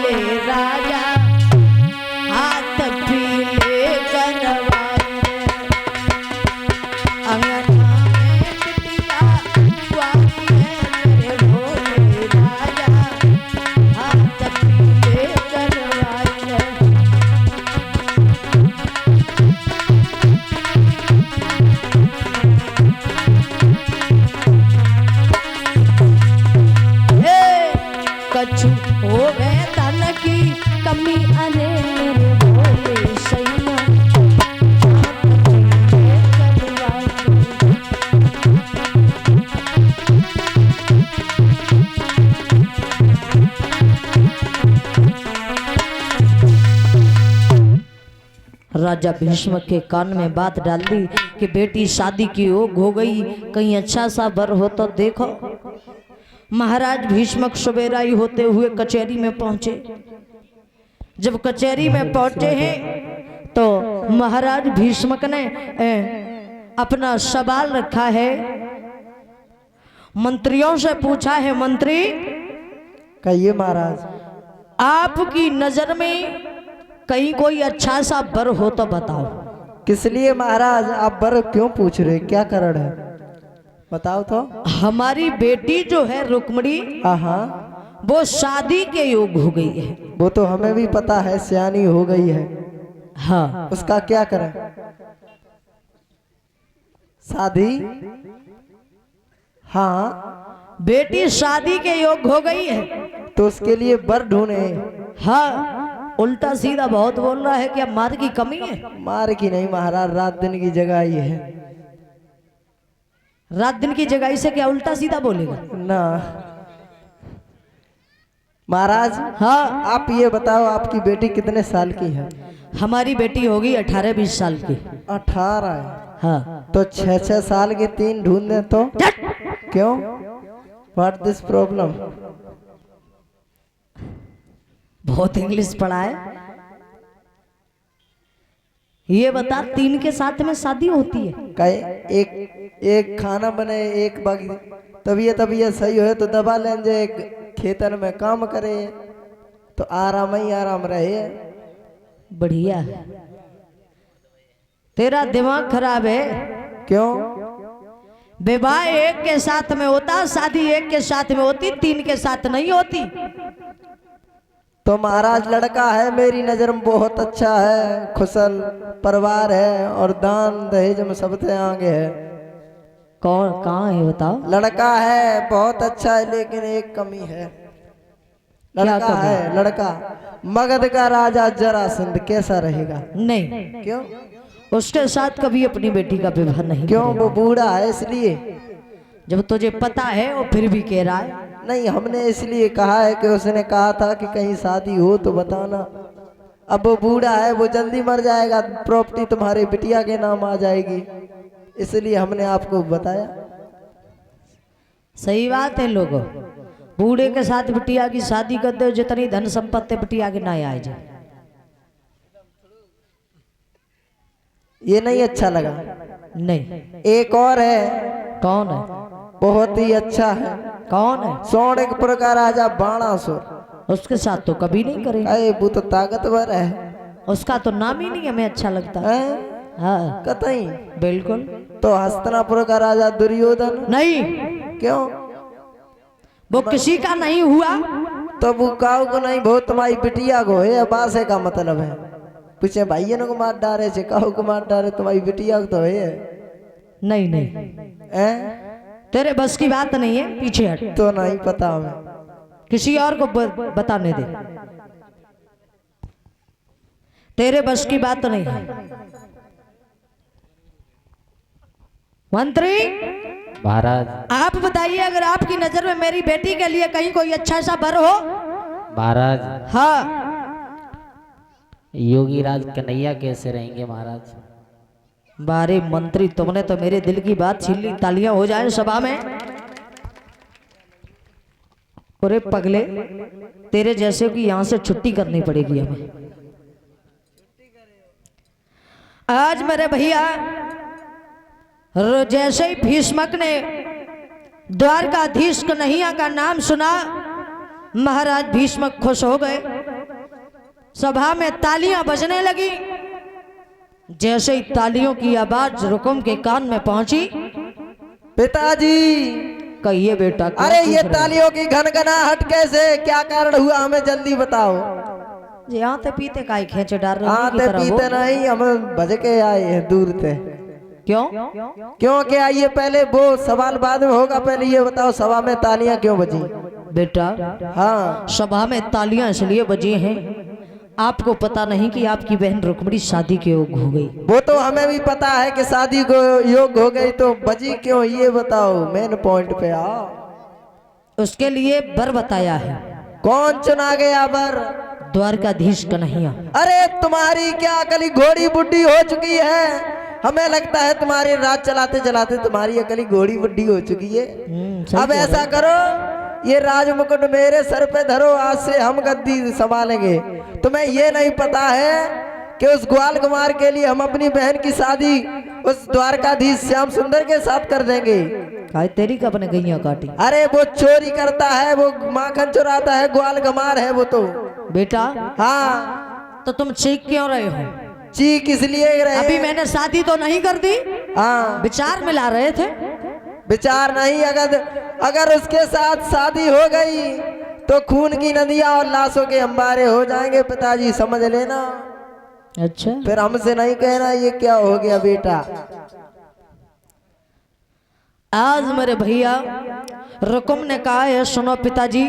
भोले राजा हाथ पीले करवाए अंगना में बिटिया कुंवारी है मेरे भोले राजा हाथ पीले करवाए। कछु हो गए तन की कमी अरे मेरे भोले सैया राजा भीष्म के कान में बात डाल दी कि बेटी शादी की ओर हो गई, कहीं अच्छा सा वर हो तो देखो। महाराज भीष्मक सवेरा ही होते हुए कचहरी में पहुंचे। जब कचहरी में पहुंचे हैं तो महाराज भीष्मक ने अपना सवाल रखा है, मंत्रियों से पूछा है, मंत्री कहिए महाराज। आपकी नजर में कहीं कोई अच्छा सा वर हो तो बताओ। किस लिए महाराज आप वर क्यों पूछ रहे, क्या कारण है बताओ तो। हमारी बेटी जो है रुक्मणी, हाँ वो शादी के योग हो गई है। वो तो हमें भी पता है, सियानी हो गई है। हाँ उसका क्या करें, शादी। हाँ बेटी शादी के योग हो गई है तो उसके लिए वर ढूंढे। हाँ उल्टा सीधा बहुत बोल रहा है, क्या मार की कमी है? मार की नहीं महाराज, रात दिन की जगह ही है। रात दिन की जगह से क्या उल्टा सीधा बोलेगा ना महाराज। हाँ आप ये बताओ आपकी बेटी कितने साल की है? हमारी बेटी होगी 18-20 साल की। 18 है? हाँ तो 6-6 साल की 3 ढूंढ दें तो क्यों? What this problem? बहुत इंग्लिश पढ़ा है। ये बता 3 के साथ में शादी होती है? कहे एक खाना बने, एक बाकी तबीयत सही हो तो दबा लें, जो एक खेतन में काम करे तो आराम ही आराम रहे। बढ़िया, तेरा दिमाग खराब है। क्यों? विवाह एक के साथ में होता, शादी एक के साथ में होती, 3 के साथ नहीं होती। तो महाराज लड़का है मेरी नजर में बहुत अच्छा है, खुशल परिवार है और दान दहेज में सबसे आगे है। कौन कहाँ है बताओ? लड़का है बहुत अच्छा है, लेकिन एक कमी है। लड़का है, लड़का मगध का राजा जरासंध कैसा रहेगा? नहीं, क्यों? उसके साथ कभी अपनी बेटी का विवाह नहीं। क्यों? वो बूढ़ा है इसलिए। जब तुझे पता है वो फिर भी कह रहा है। नहीं, हमने इसलिए कहा है कि उसने कहा था कि कहीं शादी हो तो बताना। अब वो बूढ़ा है, वो जल्दी मर जाएगा, प्रॉपर्टी तुम्हारे बिटिया के नाम आ जाएगी, इसलिए हमने आपको बताया। सही बात है, लोगों बूढ़े के साथ बिटिया की शादी कर दो, जितनी धन संपत्ति बिटिया के ना आ जाए। ये नहीं अच्छा लगा? नहीं। एक और है। कौन है? बहुत ही अच्छा है। कौन है? सोनकपुर का राजा बाणासुर। उसके साथ तो कभी नहीं करेंगे। अरे वो तो ताकतवर है। उसका तो नाम ही नहीं हमें अच्छा लगता है? हाँ कतई। बिल्कुल। तो हस्तिनापुर का राजा दुर्योधन? नहीं। क्यों? वो किसी का नहीं हुआ। तो वो काऊ को नहीं, बहुत तुम्हारी बिटिया को है। बासे का मतलब है पीछे भाइयों को मार डाले, काऊ को मार डाले, तुम्हारी बिटिया को तो है। नहीं नहीं है? तेरे बस की बात नहीं है, पीछे हट। तो नहीं पता हमें, किसी और को बताने दे। तेरे बस की बात नहीं है। मंत्री महाराज। आप बताइए, अगर आपकी नजर में मेरी बेटी के लिए कहीं कोई अच्छा सा वर हो? महाराज। हाँ। योगीराज कन्हैया कैसे रहेंगे महाराज? बारे मंत्री, तुमने तो मेरे दिल की बात छीन ली। तालियां हो जाए सभा में। अरे पगले, तेरे जैसे की यहां से छुट्टी करनी पड़ेगी हमें। आज मेरे भैया जैसे ही भीष्मक ने द्वारकाधीश कन्हैया का नाम सुना, महाराज भीष्मक खुश हो गए। सभा में तालियां बजने लगी। जैसे ही तालियों की आवाज रुकुम के कान में पहुंची, पिताजी कहिए बेटा क्या अरे पूछ ये रहे हो? तालियों की घनघनाहट कैसे, क्या कारण हुआ, हमें जल्दी बताओ। जी आते पीते का ही खेचे डाल रहे हो की आते तरह हो? पीते नहीं, हम भज के आए हैं दूर से। क्यों? क्यों के आइए, पहले वो सवाल बाद में होगा, पहले ये बताओ सभा में तालियां क्यों बजी। बेटा हाँ सभा में तालियां इसलिए बजी हैं, आपको पता नहीं कि आपकी बहन रुक्मणी शादी के योग हो गई। वो तो हमें भी पता है कि शादी को योग हो गई, तो बजी क्यों ये बताओ, मेन पॉइंट पे आओ। उसके लिए वर बताया है, कौन चुना गया बर। द्वारकाधीश कन्हैया। अरे तुम्हारी क्या अकली घोड़ी बुढ़ी हो चुकी है, हमें लगता है तुम्हारे राज चलाते चलाते तुम्हारी अकली घोड़ी बुढ़ी हो चुकी है। सही अब कह ऐसा रहे करो, ये राज मुकुट मेरे सर पे धरो, आज से हम गद्दी संभालेंगे। तुम्हें ये नहीं पता है कि उस ग्वाल कुमार के लिए हम अपनी बहन की शादी उस द्वारकाधीश श्याम सुंदर के साथ कर देंगे। काय तेरी का अपने गैया काटी। अरे वो चोरी करता है, वो माखन चुराता है, ग्वाल कुमार है वो तो। बेटा हाँ तो तुम चीख क्यों रहे हो? चीख इसलिए रहे, अभी मैंने शादी तो नहीं कर दी, हाँ विचार मिला रहे थे। विचार नहीं, अगर उसके साथ शादी हो गई तो खून की नदियां और लाशों के अंबारे हो जाएंगे, पिताजी समझ लेना। अच्छा फिर हमसे नहीं कहना ये क्या हो गया बेटा। आज मेरे भैया रुकुम ने कहा है, सुनो पिताजी